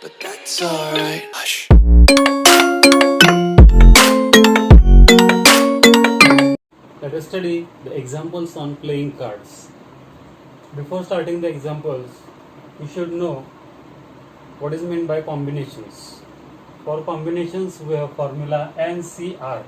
but that's alright. Hush. Let us study the examples on playing cards. Before starting the examples, you should know what is meant by combinations. For combinations, we have formula NCR.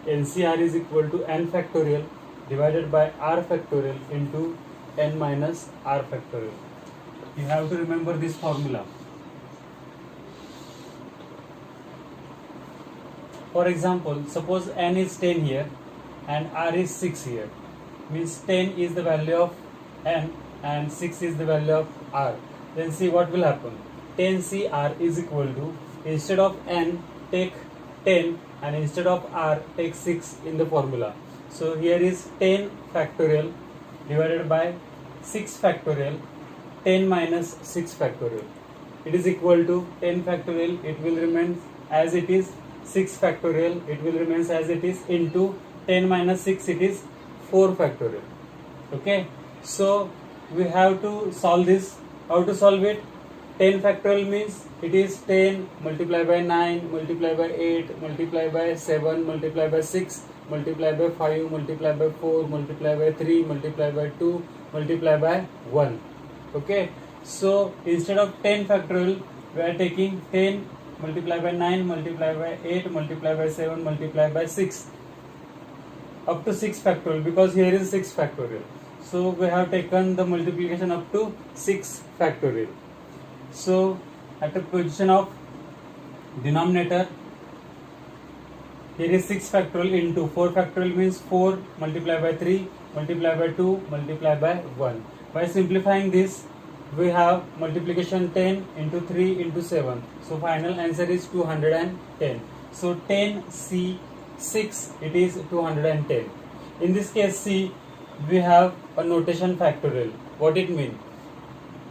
NCR is equal to n factorial divided by r factorial into n minus r factorial. You have to remember this formula. For example, suppose n is 10 here and r is 6 here. Means 10 is the value of n and 6 is the value of r. Then see what will happen. 10CR is equal to, instead of n, take 10 and instead of r, take 6 in the formula. So here is 10 factorial divided by 6 factorial, 10 minus 6 factorial. It is equal to 10 factorial, it will remain as it is, 6 factorial, it will remain as it is, into 10 minus 6, it is 4 factorial. Okay, so we have to solve this. How to solve it? 10 factorial means it is 10 multiplied by 9 multiplied by 8 multiplied by 7 multiplied by 6 multiplied by 5 multiplied by 4 multiplied by 3 multiplied by 2 multiplied by 1. Okay, so instead of 10 factorial, we are taking 10 multiplied by 9 multiplied by 8 multiplied by 7 multiplied by 6 up to 6 factorial, because here is 6 factorial. So we have taken the multiplication up to 6 factorial. So at the position of denominator, here is 6 factorial into 4 factorial means 4 multiplied by 3 multiplied by 2 multiplied by 1. By simplifying this, we have multiplication 10 into 3 into 7. So final answer is 210. So 10C6, it is 210. In this case, C, we have a notation factorial. What it means?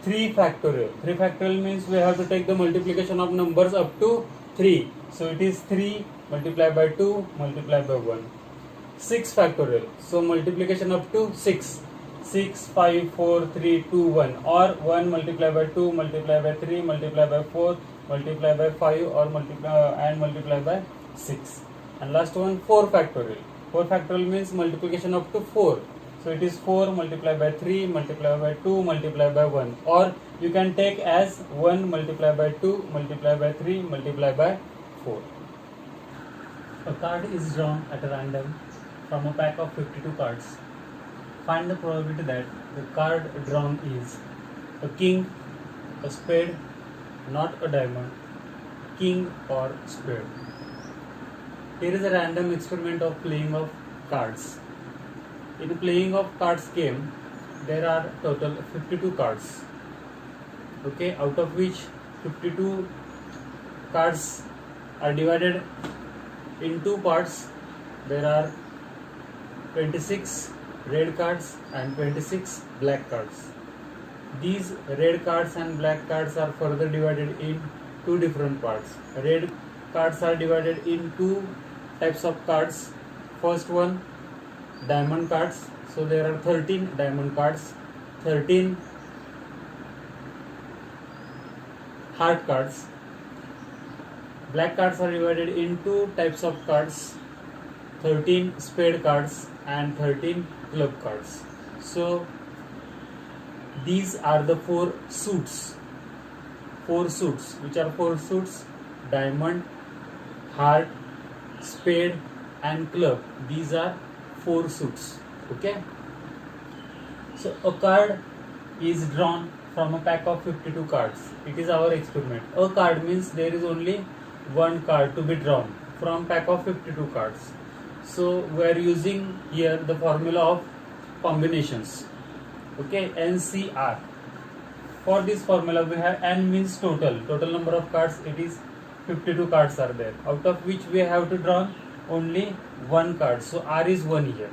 3 factorial. 3 factorial means we have to take the multiplication of numbers up to 3. So it is 3 multiplied by 2 multiplied by 1. 6 factorial. So multiplication up to 6. 6, 5, 4, 3, 2, 1, or 1 multiplied by 2 multiplied by 3 multiplied by 4 multiplied by 5 or multiplied by 6. And last one, 4 factorial. 4 factorial means multiplication up to 4. So it is 4 multiplied by 3 multiplied by 2 multiplied by 1, or you can take as 1 multiplied by 2 multiplied by 3 multiplied by 4. A card is drawn at random from a pack of 52 cards. Find the probability that the card drawn is a king, a spade, not a diamond, king or spade. Here is a random experiment of playing of cards. In playing of cards game, there are total 52 cards. Okay, out of which 52 cards are divided in two parts. There are 26 red cards and 26 black cards. These red cards and black cards are further divided in two different parts. Red cards are divided in two types of cards. First one, diamond cards. So there are 13 diamond cards, 13 heart cards. Black cards are divided in two types of cards, 13 spade cards and 13 club cards. So these are the four suits. Which are four suits? Diamond, heart, spade and club. These are 4 suits. Okay, so a card is drawn from a pack of 52 cards. It is our experiment. A card means there is only one card to be drawn from pack of 52 cards. So we are using here the formula of combinations. Okay, NCR. For this formula we have n means total number of cards. It is 52 cards are there, out of which we have to draw only one card. So R is 1 here.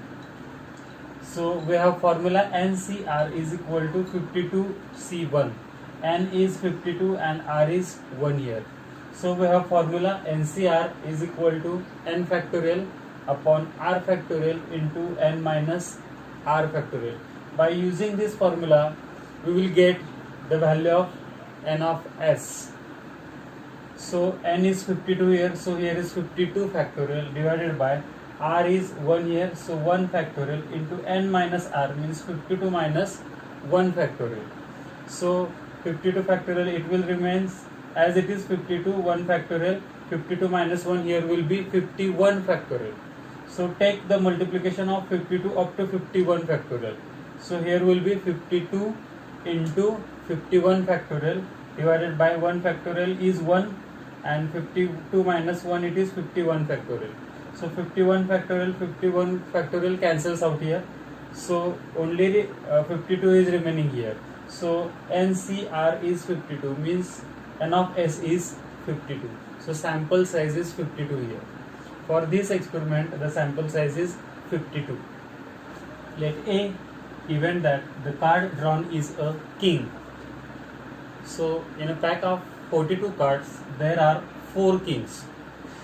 So we have formula NCR is equal to 52C1. N is 52 and R is 1 here. So we have formula NCR is equal to n factorial upon r factorial into n minus r factorial. By using this formula, we will get the value of n of s. So n is 52 here, so here is 52 factorial divided by r is 1 here, so 1 factorial into n minus r means 52 minus 1 factorial. So 52 factorial, it will remain as it is 52, 1 factorial, 52 minus 1 here will be 51 factorial. So take the multiplication of 52 up to 51 factorial. So here will be 52 into 51 factorial divided by 1 factorial is 1 and 52 minus 1 it is 51 factorial. So 51 factorial cancels out here. So only 52 is remaining here. So NCR is 52 means n of s is 52. So sample size is 52 here. For this experiment the sample size is 52. Let A event that the card drawn is a king. So in a pack of 42 cards there are 4 kings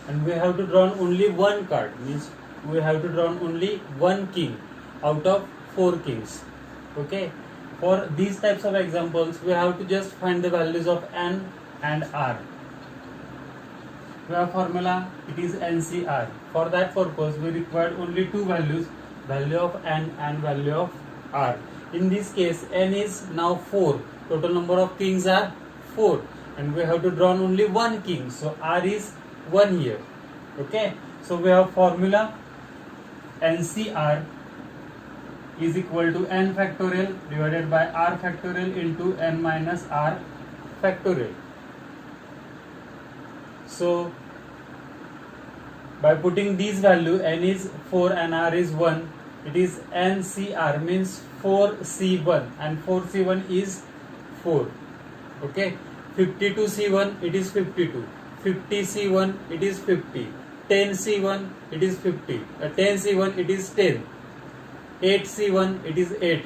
and we have to draw only one card, means we have to draw only one king out of 4 kings. Okay, for these types of examples we have to just find the values of n and r. We have formula, it is NCR. For that purpose we require only two values, value of n and value of r. In this case n is now 4, total number of kings are 4 and we have to draw only one king, so r is 1 here. Okay, so we have formula NCR is equal to n factorial divided by r factorial into n minus r factorial. So by putting these value, n is 4 and r is 1, it is NCR means 4C1 and 4C1 is 4. Okay, 52C1 it is 52, 50C1 it is 50, 10C1 it is 50, 10C1 it is 10, 8C1 it is 8,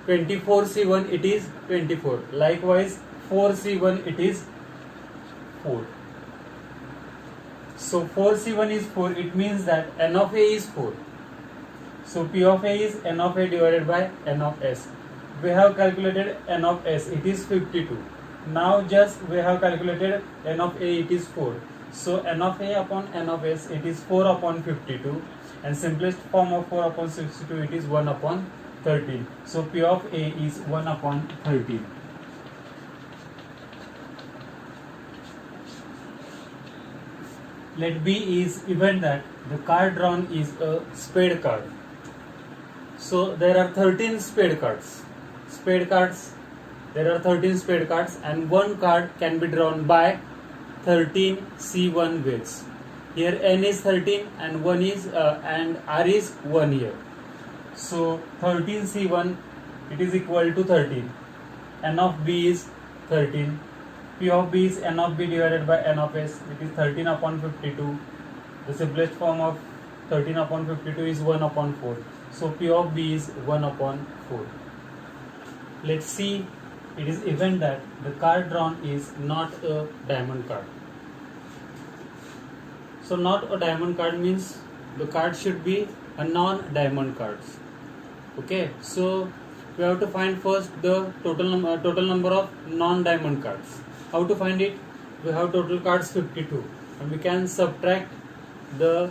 24C1 it is 24, likewise 4C1 it is 4. So 4C1 is 4, it means that n of a is 4. So P of a is n of a divided by n of s. We have calculated n of s, it is 52. Now just we have calculated n of a, it is 4. So n of a upon n of s, it is 4 upon 52 and simplest form of 4 upon 62, it is 1 upon 13. So P of a is 1 upon 13. Let B is event that the card drawn is a spade card. So there are 13 spade cards. There are 13 spade cards and one card can be drawn by 13 C1 ways. Here n is 13 and 1 is and r is 1 here. So 13 C1 it is equal to 13. N of B is 13. P of B is n of B divided by n of S. It is 13 upon 52. The simplest form of 13 upon 52 is 1 upon 4. So P of B is 1 upon 4. Let's see, it is event that the card drawn is not a diamond card. So not a diamond card means the card should be a non-diamond cards. Okay, so we have to find first the total number of non-diamond cards. How to find it? We have total cards 52 and we can subtract the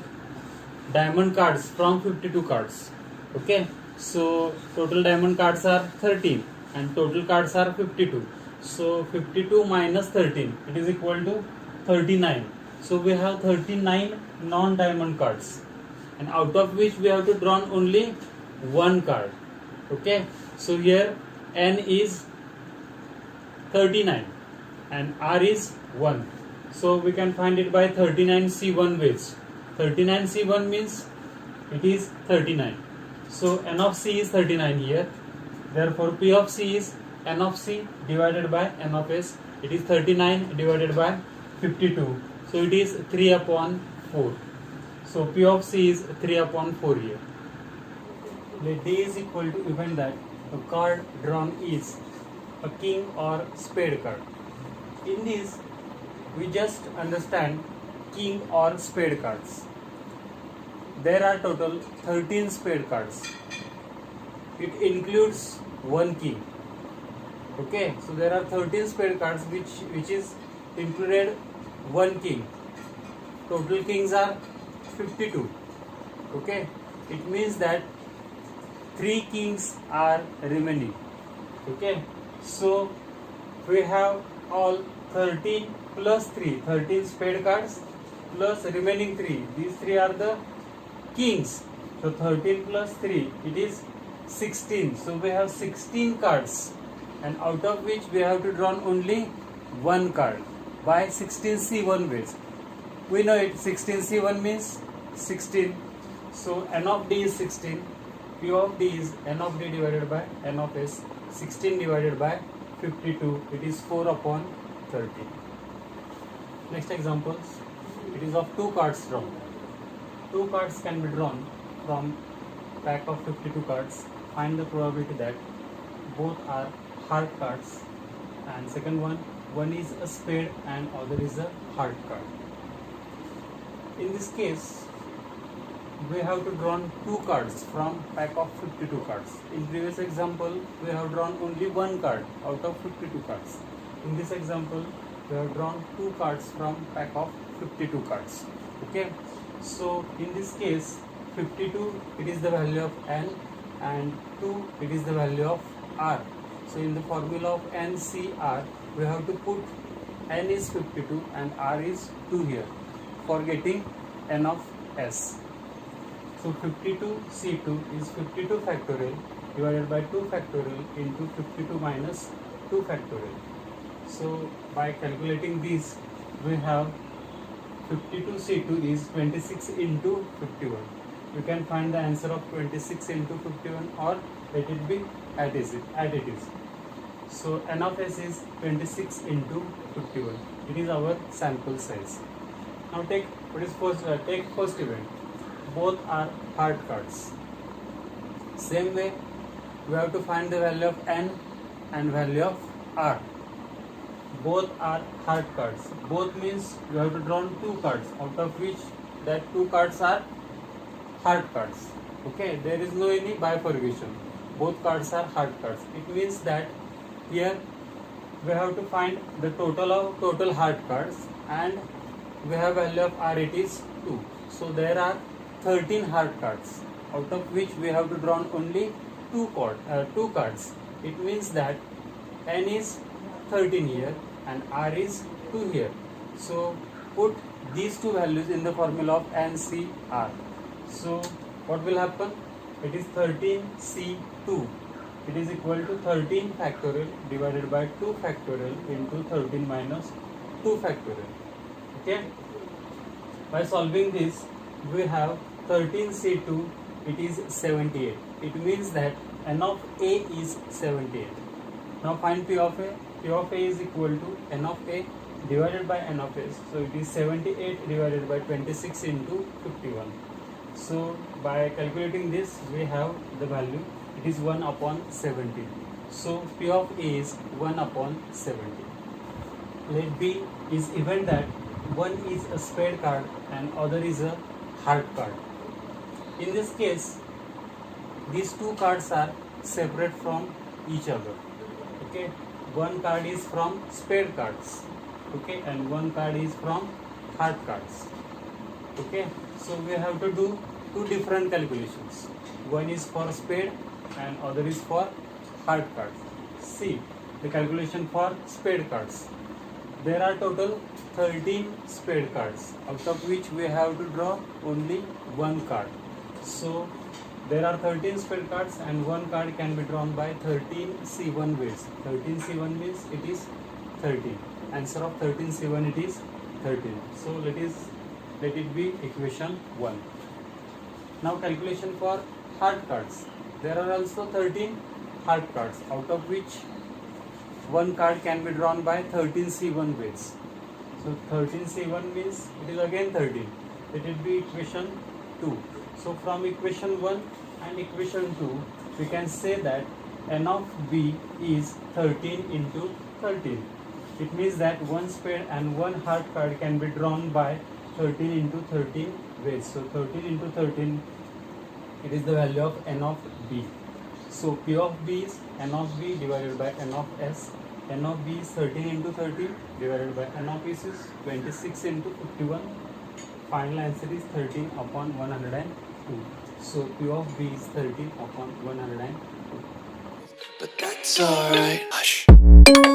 diamond cards from 52 cards. Okay, so total diamond cards are 13 and total cards are 52. So 52 minus 13, it is equal to 39. So we have 39 non-diamond cards and out of which we have to draw only one card. Okay, so here n is 39 and r is 1. So we can find it by 39 C1 ways. 39 C1 means it is 39. So n of C is 39 here. Therefore P of C is n of C divided by n of S. It is 39 divided by 52. So it is 3 upon 4. So P of C is 3 upon 4 here. Let D is equal to event that a card drawn is a king or spade card. In this, we just understand king or spade cards. There are total 13 spade cards. It includes one king. Okay, so there are 13 spade cards which is included one king. Total kings are 52. Okay, it means that 3 kings are remaining. Okay, so we have all 13 plus 3, 13 spade cards plus remaining 3. These 3 are the kings. So 13 plus 3, it is 16. So we have 16 cards, and out of which we have to draw only one card by 16C1 ways. We know it, 16C1 means 16. So n of d is 16. P of d is n of d divided by n of s. 16 divided by 52, it is 4 upon 30. Next examples, it is of 2 cards drawn. 2 cards can be drawn from pack of 52 cards. Find the probability that both are heart cards, and second one is a spade and other is a heart card. In this case, we have to draw 2 cards from pack of 52 cards. In previous example, we have drawn only 1 card out of 52 cards. In this example, we have drawn 2 cards from pack of 52 cards. Okay, so in this case, 52 it is the value of n, and 2 it is the value of r. So in the formula of NCR, we have to put n is 52 and r is 2 here for getting n of s. So 52C2 is 52 factorial divided by 2 factorial into 52 minus 2 factorial. So by calculating this, we have 52C2 is 26 into 51. You can find the answer of 26 into 51, or let it be as it is. So n of s is 26 into 51. It is our sample size. Now take first event. Both are heart cards. Same way, we have to find the value of n and value of r. Both are heart cards. Both means you have to draw 2 cards, out of which that 2 cards are heart cards. Okay, there is no any bifurcation. Both cards are heart cards. It means that here we have to find the total heart cards, and we have value of r, it is 2. So there are 13 heart cards, out of which we have to draw only 2 cards. It means that n is 13 here and r is 2 here. So put these 2 values in the formula of NCR. So what will happen? It is 13C2. It is equal to 13 factorial divided by 2 factorial into 13 minus 2 factorial. Okay. By solving this, we have 13C2, it is 78. It means that n of a is 78. Now find P of a. P of a is equal to n of a divided by n of s. So it is 78 divided by 26 into 51. So by calculating this, we have the value. It is 1 upon 70. So P of a is 1 upon 70. Let B is event that one is a spade card and other is a heart card. In this case, these 2 cards are separate from each other. Okay, one card is from spade cards. Okay, and one card is from heart cards. Okay, so we have to do 2 different calculations. One is for spade and other is for heart cards. See the calculation for spade cards. There are total 13 spade cards, out of which we have to draw only 1 card. So there are 13 spade cards and 1 card can be drawn by 13C1 ways. 13C1 means it is 13. Answer of 13C1 it is 13. So let it be equation 1. Now calculation for heart cards. There are also 13 heart cards, out of which 1 card can be drawn by 13C1 ways. So 13C1 means it is again 13. Let it be equation 2. So from equation 1 and equation 2, we can say that n of b is 13 into 13. It means that 1 spade and 1 heart card can be drawn by 13 into 13 ways. So 13 into 13, it is the value of n of b. So P of B is N of B divided by N of S. N of B is 13 into 13 divided by N of S is 26 into 51. Final answer is 13 upon 102. So P of B is 13 upon 102. But that's alright. Hush.